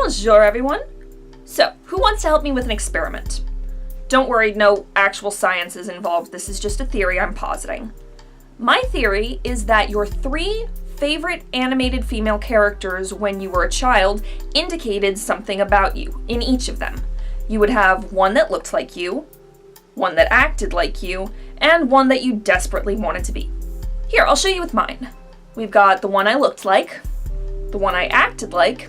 Bonjour, everyone. So, who wants to help me with an experiment? Don't worry, no actual science is involved. This is just a theory I'm positing. My theory is that your 3 favorite animated female characters when you were a child indicated something about you in each of them. You would have one that looked like you, one that acted like you, and one that you desperately wanted to be. Here, I'll show you with mine. We've got the one I looked like, the one I acted like,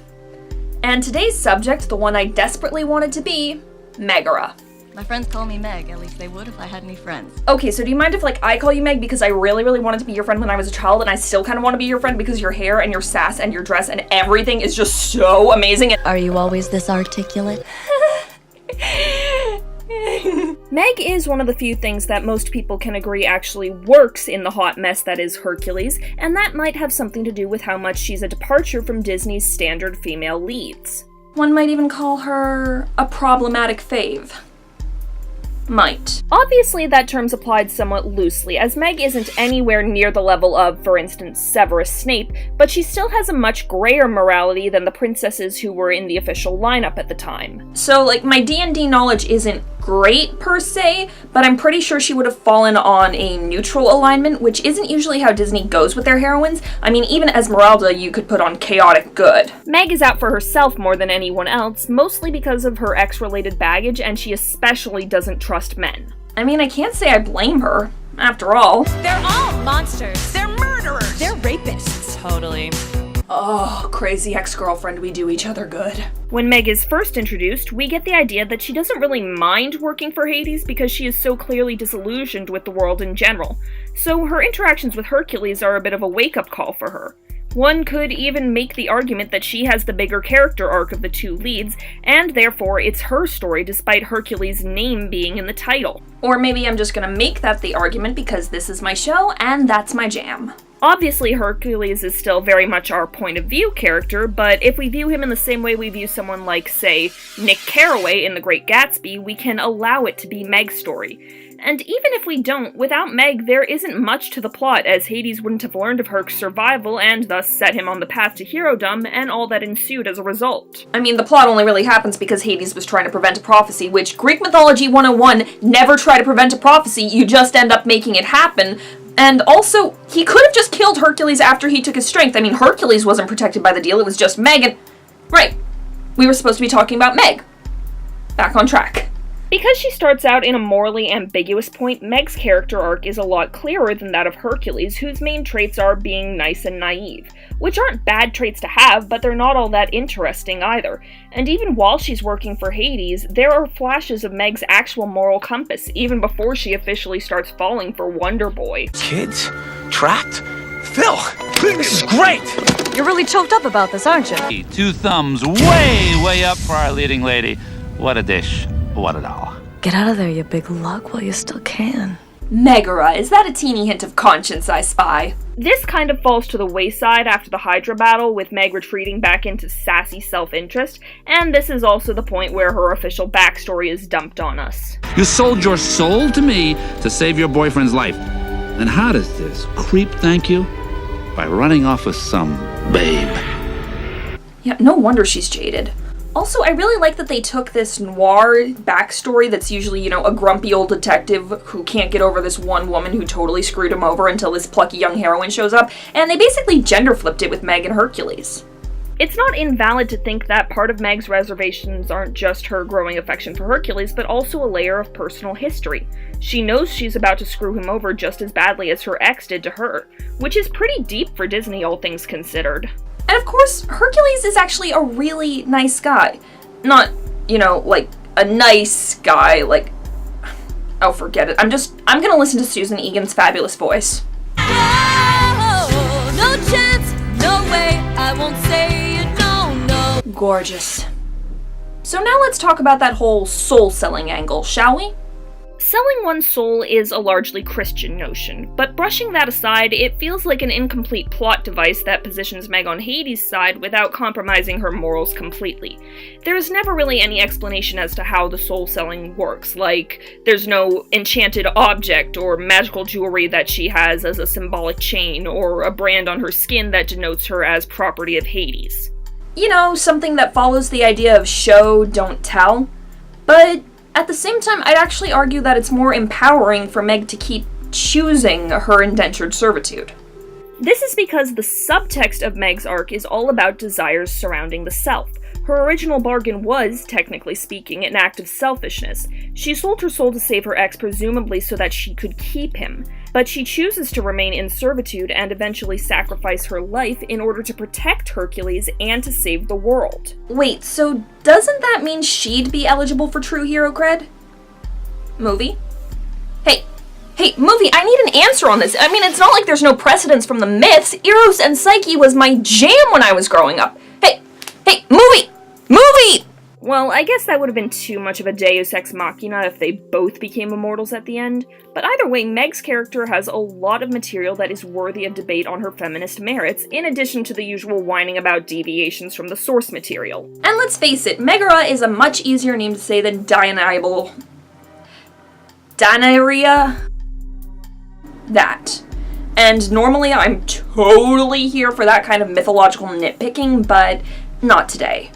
and today's subject, the one I desperately wanted to be, Megara. My friends call me Meg, at least they would if I had any friends. Okay, so do you mind if, I call you Meg because I really, really wanted to be your friend when I was a child, and I still kind of want to be your friend because your hair and your sass and your dress and everything is just so amazing. Are you always this articulate? Meg is one of the few things that most people can agree actually works in the hot mess that is Hercules, and that might have something to do with how much she's a departure from Disney's standard female leads. One might even call her a problematic fave. Might. Obviously, that term's applied somewhat loosely, as Meg isn't anywhere near the level of, for instance, Severus Snape, but she still has a much grayer morality than the princesses who were in the official lineup at the time. So, my D&D knowledge isn't great per se, but I'm pretty sure she would have fallen on a neutral alignment, which isn't usually how Disney goes with their heroines. I mean, even Esmeralda you could put on chaotic good. Meg is out for herself more than anyone else, mostly because of her ex-related baggage, and she especially doesn't trust men. I mean, I can't say I blame her. After all, they're all monsters. They're murderers. They're rapists. Totally. Oh, crazy ex-girlfriend, we do each other good. When Meg is first introduced, we get the idea that she doesn't really mind working for Hades because she is so clearly disillusioned with the world in general. So her interactions with Hercules are a bit of a wake-up call for her. One could even make the argument that she has the bigger character arc of the 2 leads, and therefore it's her story despite Hercules' name being in the title. Or maybe I'm just gonna make that the argument because this is my show and that's my jam. Obviously, Hercules is still very much our point of view character, but if we view him in the same way we view someone like, say, Nick Carraway in The Great Gatsby, we can allow it to be Meg's story. And even if we don't, without Meg, there isn't much to the plot, as Hades wouldn't have learned of Herc's survival and thus set him on the path to herodom and all that ensued as a result. I mean, the plot only really happens because Hades was trying to prevent a prophecy, which Greek Mythology 101, never try to prevent a prophecy, you just end up making it happen. And also, he could have just killed Hercules after he took his strength. I mean, Hercules wasn't protected by the deal, it was just Meg and... Right. We were supposed to be talking about Meg. Back on track. Because she starts out in a morally ambiguous point, Meg's character arc is a lot clearer than that of Hercules, whose main traits are being nice and naive. Which aren't bad traits to have, but they're not all that interesting either. And even while she's working for Hades, there are flashes of Meg's actual moral compass, even before she officially starts falling for Wonder Boy. Kids? Trapped? Phil! This is great! You're really choked up about this, aren't you? 2 thumbs way up for our leading lady. What a dish. What a doll. Get out of there, you big lug, while you still can. Megara, is that a teeny hint of conscience I spy? This kind of falls to the wayside after the Hydra battle, with Meg retreating back into sassy self-interest, and this is also the point where her official backstory is dumped on us. You sold your soul to me to save your boyfriend's life. And how does this creep thank you? By running off with some babe. Yeah, no wonder she's jaded. Also, I really like that they took this noir backstory that's usually, a grumpy old detective who can't get over this one woman who totally screwed him over until this plucky young heroine shows up, and they basically gender flipped it with Meg and Hercules. It's not invalid to think that part of Meg's reservations aren't just her growing affection for Hercules, but also a layer of personal history. She knows she's about to screw him over just as badly as her ex did to her, which is pretty deep for Disney, all things considered. And of course, Hercules is actually a really nice guy. Not, a nice guy, oh, forget it. I'm gonna listen to Susan Egan's fabulous voice. Oh, no chance, no way, I won't say it, no. Gorgeous. So now let's talk about that whole soul-selling angle, shall we? Selling one's soul is a largely Christian notion, but brushing that aside, it feels like an incomplete plot device that positions Meg on Hades' side without compromising her morals completely. There is never really any explanation as to how the soul selling works, like, there's no enchanted object or magical jewelry that she has as a symbolic chain, or a brand on her skin that denotes her as property of Hades. You know, something that follows the idea of show, don't tell. But at the same time, I'd actually argue that it's more empowering for Meg to keep choosing her indentured servitude. This is because the subtext of Meg's arc is all about desires surrounding the self. Her original bargain was, technically speaking, an act of selfishness. She sold her soul to save her ex, presumably so that she could keep him. But she chooses to remain in servitude and eventually sacrifice her life in order to protect Hercules and to save the world. Wait, so doesn't that mean she'd be eligible for true hero cred? Movie? Hey, movie, I need an answer on this. I mean, it's not like there's no precedence from the myths. Eros and Psyche was my jam when I was growing up. Hey, movie! Well, I guess that would have been too much of a deus ex machina if they both became immortals at the end, but either way, Meg's character has a lot of material that is worthy of debate on her feminist merits, in addition to the usual whining about deviations from the source material. And let's face it, Megara is a much easier name to say than Diarrhea. That. And normally I'm totally here for that kind of mythological nitpicking, but not today.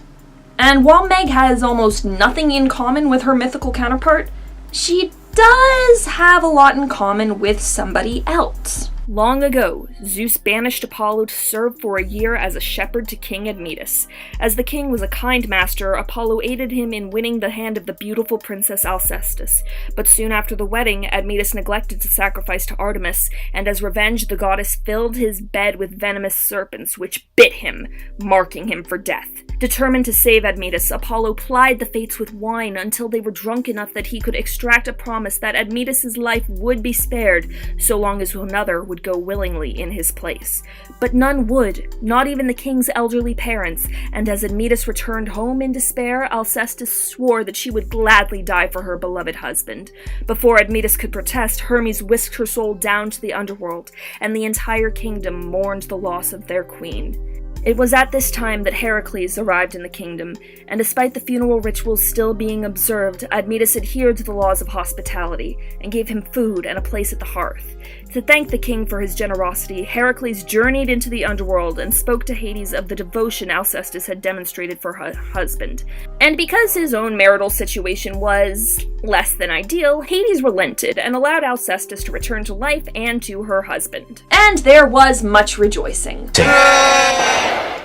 And while Meg has almost nothing in common with her mythical counterpart, she does have a lot in common with somebody else. Long ago, Zeus banished Apollo to serve for a year as a shepherd to King Admetus. As the king was a kind master, Apollo aided him in winning the hand of the beautiful princess Alcestis. But soon after the wedding, Admetus neglected to sacrifice to Artemis, and as revenge, the goddess filled his bed with venomous serpents, which bit him, marking him for death. Determined to save Admetus, Apollo plied the fates with wine until they were drunk enough that he could extract a promise that Admetus' life would be spared, so long as another would go willingly in his place. But none would, not even the king's elderly parents, and as Admetus returned home in despair, Alcestis swore that she would gladly die for her beloved husband. Before Admetus could protest, Hermes whisked her soul down to the underworld, and the entire kingdom mourned the loss of their queen. It was at this time that Hercules arrived in the kingdom, and despite the funeral rituals still being observed, Admetus adhered to the laws of hospitality, and gave him food and a place at the hearth. To thank the king for his generosity, Hercules journeyed into the underworld and spoke to Hades of the devotion Alcestis had demonstrated for her husband. And because his own marital situation was less than ideal, Hades relented and allowed Alcestis to return to life and to her husband. And there was much rejoicing.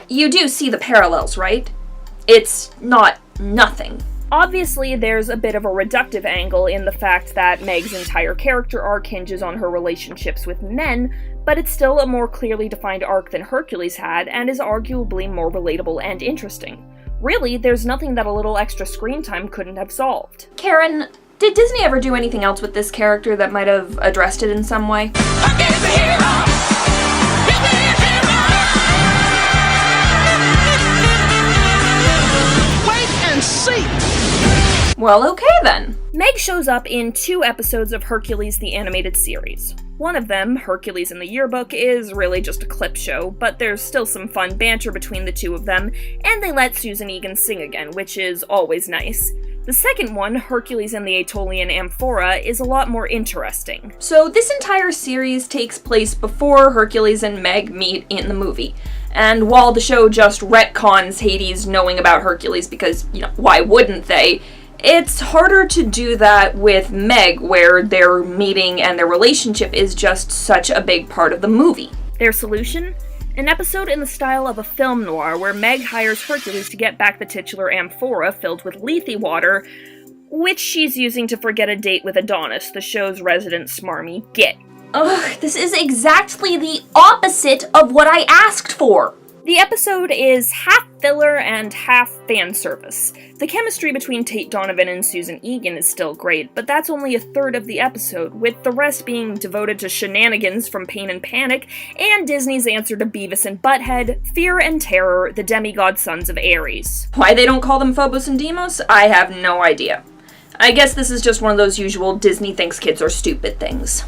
You do see the parallels, right? It's not nothing. Obviously, there's a bit of a reductive angle in the fact that Meg's entire character arc hinges on her relationships with men, but it's still a more clearly defined arc than Hercules had, and is arguably more relatable and interesting. Really, there's nothing that a little extra screen time couldn't have solved. Karen, did Disney ever do anything else with this character that might have addressed it in some way? Well, okay then. Meg shows up in 2 episodes of Hercules the Animated Series. One of them, Hercules in the Yearbook, is really just a clip show, but there's still some fun banter between the two of them, and they let Susan Egan sing again, which is always nice. The second one, Hercules and the Aetolian Amphora, is a lot more interesting. So this entire series takes place before Hercules and Meg meet in the movie. And while the show just retcons Hades knowing about Hercules because, why wouldn't they? It's harder to do that with Meg, where their meeting and their relationship is just such a big part of the movie. Their solution? An episode in the style of a film noir where Meg hires Hercules to get back the titular amphora filled with lethe water, which she's using to forget a date with Adonis, the show's resident smarmy git. Ugh, this is exactly the opposite of what I asked for! The episode is half filler and half fan service. The chemistry between Tate Donovan and Susan Egan is still great, but that's only a third of the episode, with the rest being devoted to shenanigans from Pain and Panic, and Disney's answer to Beavis and Butthead, Fear and Terror, the demigod sons of Ares. Why they don't call them Phobos and Deimos? I have no idea. I guess this is just one of those usual Disney thinks kids are stupid things.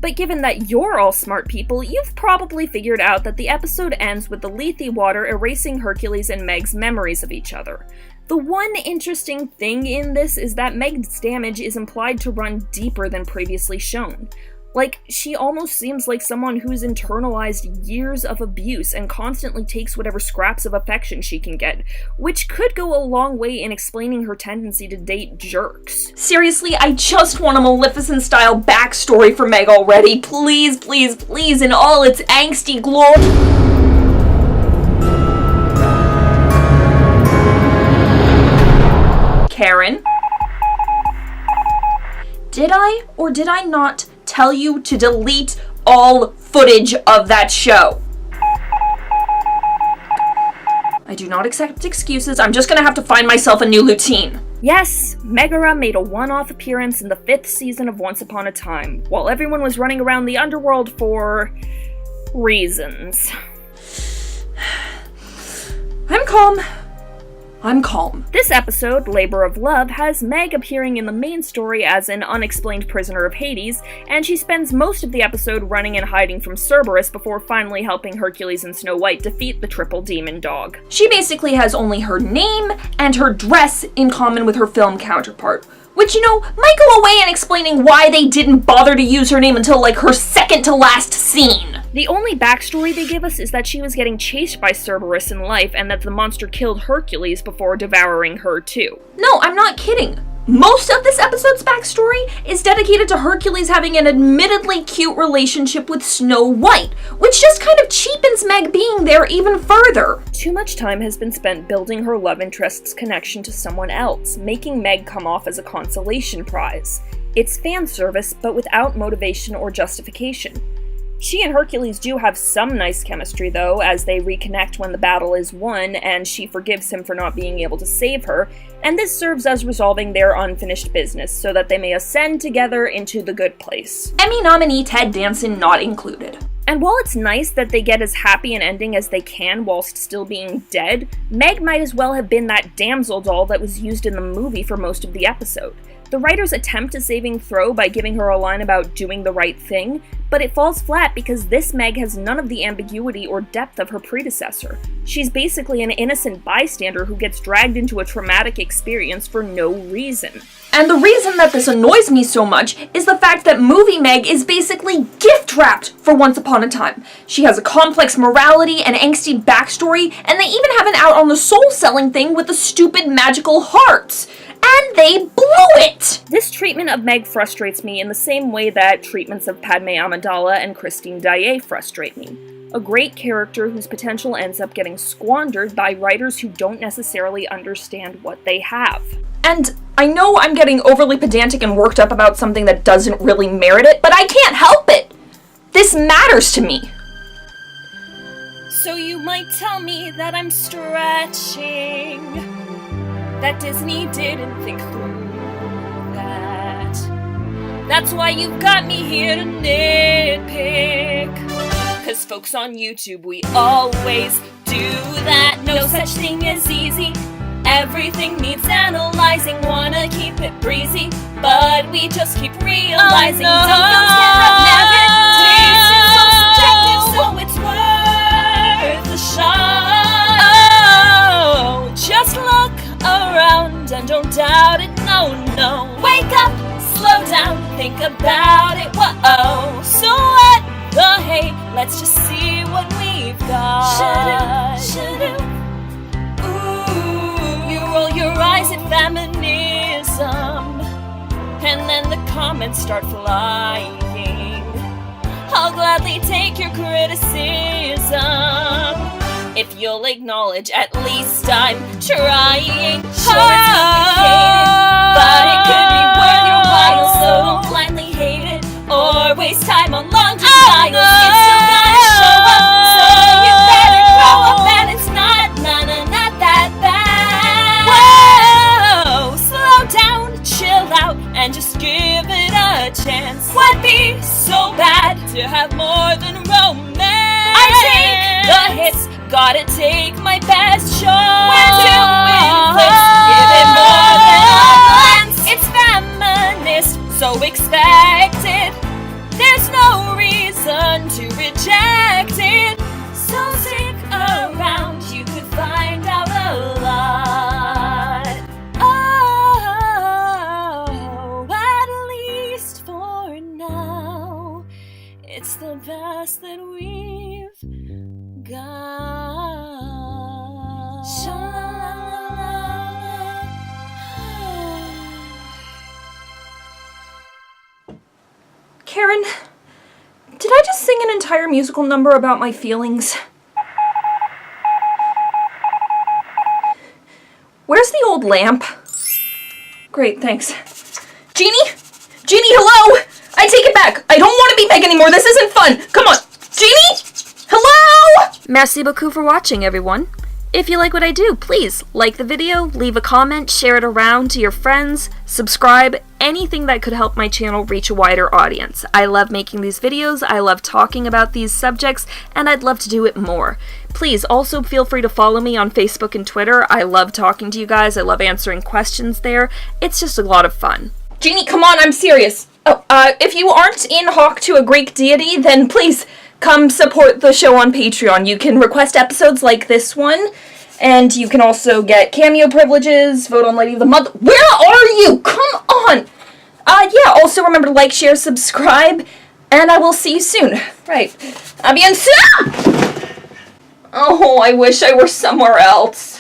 But given that you're all smart people, you've probably figured out that the episode ends with the lethe water erasing Hercules and Meg's memories of each other. The one interesting thing in this is that Meg's damage is implied to run deeper than previously shown. Like, she almost seems like someone who's internalized years of abuse and constantly takes whatever scraps of affection she can get, which could go a long way in explaining her tendency to date jerks. Seriously, I just want a Maleficent-style backstory for Meg already. Please, please, please, in all its angsty glory. Karen? Did I or did I not tell you to delete all footage of that show? I do not accept excuses. I'm just gonna have to find myself a new lutein. Yes, Megara made a one-off appearance in the 5th season of Once Upon a Time, while everyone was running around the underworld for reasons. I'm calm. I'm calm. This episode, Labor of Love, has Meg appearing in the main story as an unexplained prisoner of Hades, and she spends most of the episode running and hiding from Cerberus before finally helping Hercules and Snow White defeat the triple demon dog. She basically has only her name and her dress in common with her film counterpart, which, you know, might go away in explaining why they didn't bother to use her name until, like, her second to last scene. The only backstory they give us is that she was getting chased by Cerberus in life and that the monster killed Hercules before devouring her too. No, I'm not kidding. Most of this episode's backstory is dedicated to Hercules having an admittedly cute relationship with Snow White, which just kind of cheapens Meg being there even further. Too much time has been spent building her love interest's connection to someone else, making Meg come off as a consolation prize. It's fan service, but without motivation or justification. She and Hercules do have some nice chemistry, though, as they reconnect when the battle is won, and she forgives him for not being able to save her, and this serves as resolving their unfinished business, so that they may ascend together into the good place. Emmy nominee Ted Danson not included. And while it's nice that they get as happy an ending as they can whilst still being dead, Meg might as well have been that damsel doll that was used in the movie for most of the episode. The writers attempt a saving throw by giving her a line about doing the right thing, but it falls flat because this Meg has none of the ambiguity or depth of her predecessor. She's basically an innocent bystander who gets dragged into a traumatic experience for no reason. And the reason that this annoys me so much is the fact that movie Meg is basically gift-wrapped for Once Upon a Time. She has a complex morality and angsty backstory, and they even have an out on the soul-selling thing with the stupid magical hearts. And they blew it! This treatment of Meg frustrates me in the same way that treatments of Padme Amidala and Christine Daae frustrate me. A great character whose potential ends up getting squandered by writers who don't necessarily understand what they have. And I know I'm getting overly pedantic and worked up about something that doesn't really merit it, but I can't help it! This matters to me. So you might tell me that I'm stretching, that Disney didn't think through that. That's why you've got me here to nitpick. Cause folks on YouTube, we always do that. No such thing as easy. Everything needs analyzing. Wanna keep it breezy, but we just keep realizing some films can have never tasted so subjective, so it's worth a shot. Oh, just look around and don't doubt it, no, no. Wake up, slow down, think about it, whoa. So what the hey, let's just see what we've got. Shoo-doo. Ooh, you roll your eyes at feminism, and then the comments start flying. I'll gladly take your criticism if you'll acknowledge at least I'm trying. Sure, it's complicated, but it could be worth your while, so don't blindly hate it or waste time on long denials. It's still gonna show up, so you better grow up, and it's not that bad. Whoa, slow down, chill out, and just give it a chance. Why'd be so bad to have more than romance? I take the hits, gotta take my best shot. Where to win this? Give it more than a glance. It's feminist, so expect it. There's no reason to reject it. So stick around, you could find out a lot. Oh, at least for now. Karen, did I just sing an entire musical number about my feelings? Where's the old lamp? Great, thanks. Jeannie? Jeannie, hello? I take it back. I don't want to be Meg anymore. This isn't fun. Come on. Jeannie? Hello? Merci beaucoup for watching, everyone. If you like what I do, please like the video, leave a comment, share it around to your friends, subscribe, anything that could help my channel reach a wider audience. I love making these videos, I love talking about these subjects, and I'd love to do it more. Please also feel free to follow me on Facebook and Twitter. I love talking to you guys, I love answering questions there. It's just a lot of fun. Jeannie, come on, I'm serious. Oh, if you aren't in hoc to a Greek deity, then please come support the show on Patreon. You can request episodes like this one, and you can also get cameo privileges, vote on Lady of the Month. Where are you? Come on! Yeah, also remember to like, share, subscribe, and I will see you soon. Right. A bientôt! Oh, I wish I were somewhere else.